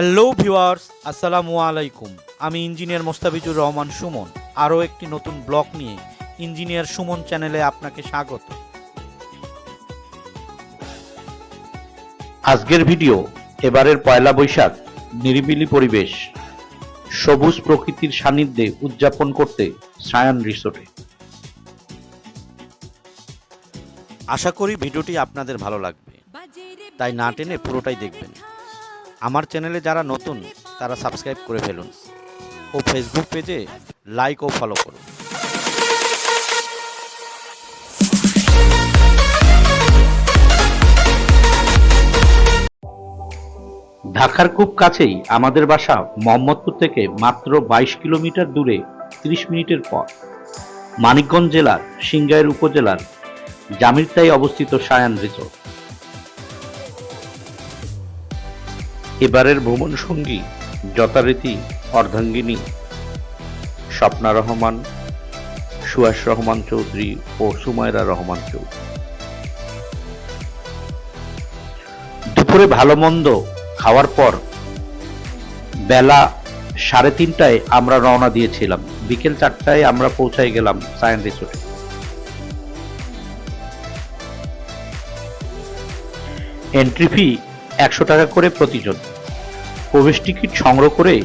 Hello viewers, আসসালামু আলাইকুম। আমি ইঞ্জিনিয়ার মোস্তাফিজুর রহমান সুমন। আরও একটি নতুন ব্লগ নিয়ে ইঞ্জিনিয়ার সুমন চ্যানেলে আপনাকে স্বাগত। আজকের ভিডিও এবারের পয়লা বৈশাখ নিরিবিলি পরিবেশ সবুজ প্রকৃতির সান্নিধ্যে উদযাপন করতে সায়ান রিসোর্টে। আশা করি ভিডিওটি আপনাদের ভালো লাগবে, তাই না টেনে পুরোটাই দেখবেন। আমার চ্যানেলে যারা নতুন তারা সাবস্ক্রাইব করে ফেলুন ও ফেসবুক পেজে লাইক ও ফলো করুন। ঢাকার খুব কাছেই আমাদের বাসা মোহাম্মদপুর থেকে মাত্র 22 কিলোমিটার দূরে 30 মিনিটের পর মানিকগঞ্জ জেলার সিংগাইর উপজেলার জামিরতায় অবস্থিত সায়ান রিসোর্ট। এবারের ভ্রমণ সঙ্গী যথারীতি অর্ধাঙ্গিনী স্বপ্না রহমান, সুয়াস রহমান চৌধুরী ও সুমাইরা রহমান চৌধুরী। দুপুরে ভালো মন্দ খাওয়ার পর বেলা 3:30টায় আমরা রওনা দিয়েছিলাম। বিকেল 4টায় আমরা পৌঁছায় গেলাম সায়ান রিসোর্টে। এন্ট্রি ফি 100 টাকা করে প্রতিজন। প্রবেশ টিকিট সংগ্রহ করে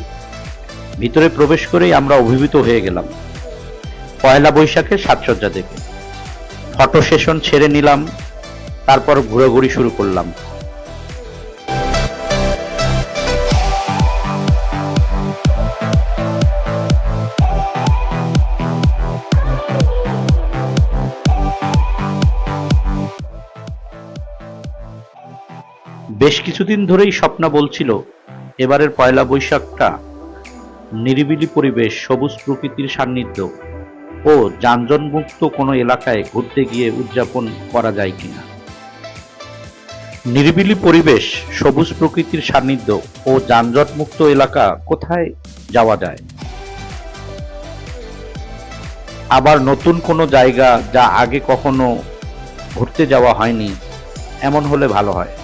ভিতরে প্রবেশ করেই আমরা অভিভূত হয়ে গেলাম পয়লা বৈশাখের সাজসজ্জা দেখে। ফটো সেশন ছেড়ে নিলাম, তারপর ঘোরাঘুরি শুরু করলাম। বেশ কিছুদিন ধরেই স্বপ্না বলছিল এবারের পয়লা বৈশাখটা নিরিবিলি পরিবেশ, সবুজ প্রকৃতির সান্নিধ্য ও যানজটমুক্ত কোনো এলাকায় ঘুরতে গিয়ে উদযাপন করা যায় কিনা। নিরিবিলি পরিবেশ, সবুজ প্রকৃতির সান্নিধ্য ও যানজটমুক্ত এলাকা কোথায় যাওয়া যায়? আবার নতুন কোনো জায়গা যা আগে কখনো ঘুরতে যাওয়া হয়নি, এমন হলে ভালো হয়।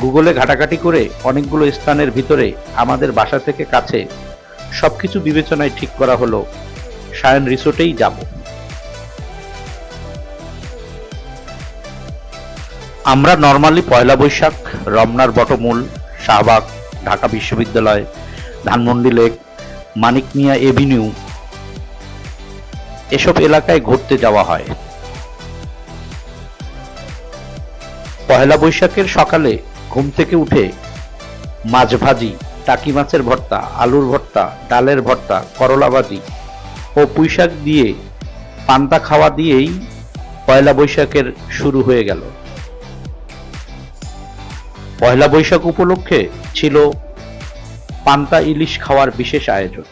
গুগলে ঘাটাঘাটি করে অনেকগুলো স্থানের ভিতরে আমাদের বাসা থেকে কাছে সবকিছু বিবেচনায় ঠিক করা হলো সায়ান রিসোর্টেই যাব। আমরা নরমালি পয়লা বৈশাখ রমনার বটমূল, শাহবাগ, ঢাকা বিশ্ববিদ্যালয়, ধানমন্ডি লেক, মানিক মিয়া এভিনিউ এসব এলাকায় ঘুরতে যাওয়া হয়। পয়লা বৈশাখের সকালে ঘুম থেকে উঠে মাছ ভাজি, টাকি মাছের ভর্তা, আলুর ভর্তা, ডালের ভর্তা, করলা ভাজি ও পুঁইশাক দিয়ে পান্তা খাওয়া দিয়েই পয়লা বৈশাখের শুরু হয়ে গেল। পয়লা বৈশাখ উপলক্ষে ছিল পান্তা ইলিশ খাওয়ার বিশেষ আয়োজন।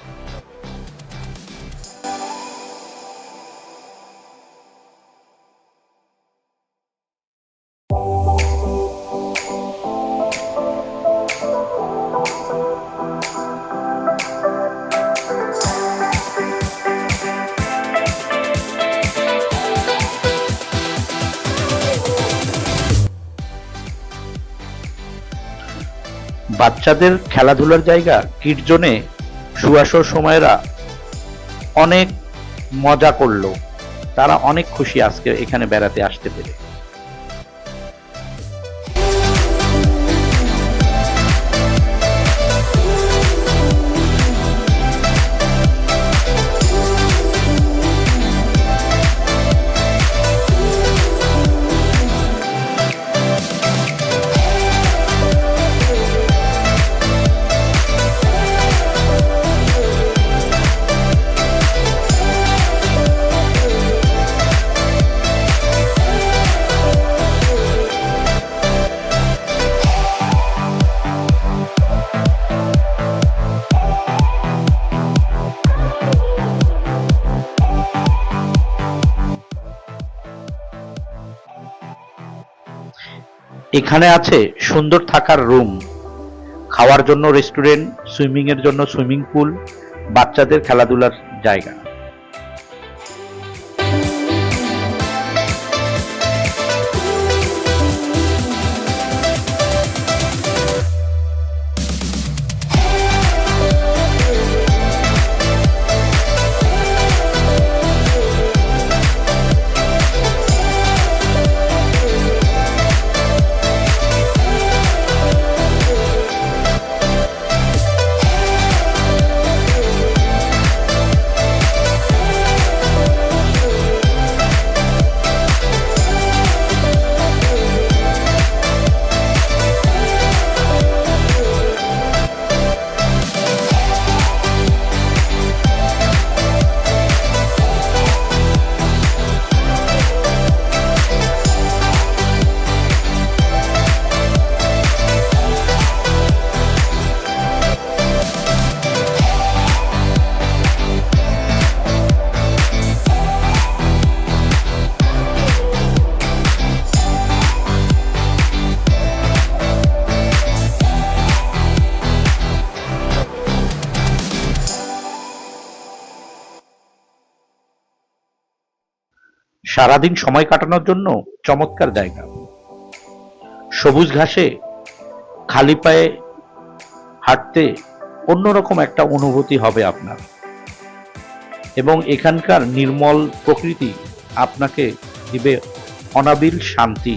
বাচ্চাদের খেলাধুলার জায়গা কিড জোনে সুয়াসর সময়েরা অনেক মজা করলো। তারা অনেক খুশি আজকে এখানে বেড়াতে আসতে পেরে। এখানে আছে সুন্দর থাকার রুম, খাওয়ার জন্য রেস্টুরেন্ট, সুইমিং এর জন্য সুইমিং পুল, বাচ্চাদের খেলাধুলার জায়গা। সারাদিন সময় কাটানোর জন্য চমৎকার জায়গা। সবুজ ঘাসে খালি পায়ে হাঁটতে অন্যরকম একটা অনুভূতি হবে আপনার, এবং এখানকার নির্মল প্রকৃতি আপনাকে দিবে অনাবিল শান্তি।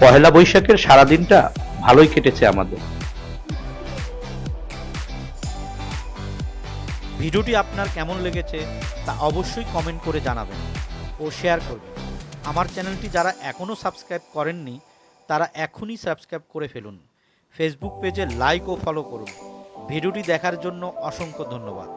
পহেলা বৈশাখের সারাদিনটা ভালোই কেটেছে আমাদের। ভিডিওটি আপনার কেমন লেগেছে তা অবশ্যই কমেন্ট করে জানাবেন ও শেয়ার করবেন। আমার চ্যানেলটি যারা এখনও সাবস্ক্রাইব করেননি তারা এখনই সাবস্ক্রাইব করে ফেলুন। ফেসবুক পেজে লাইক ও ফলো করুন। ভিডিওটি দেখার জন্য অসংখ্য ধন্যবাদ।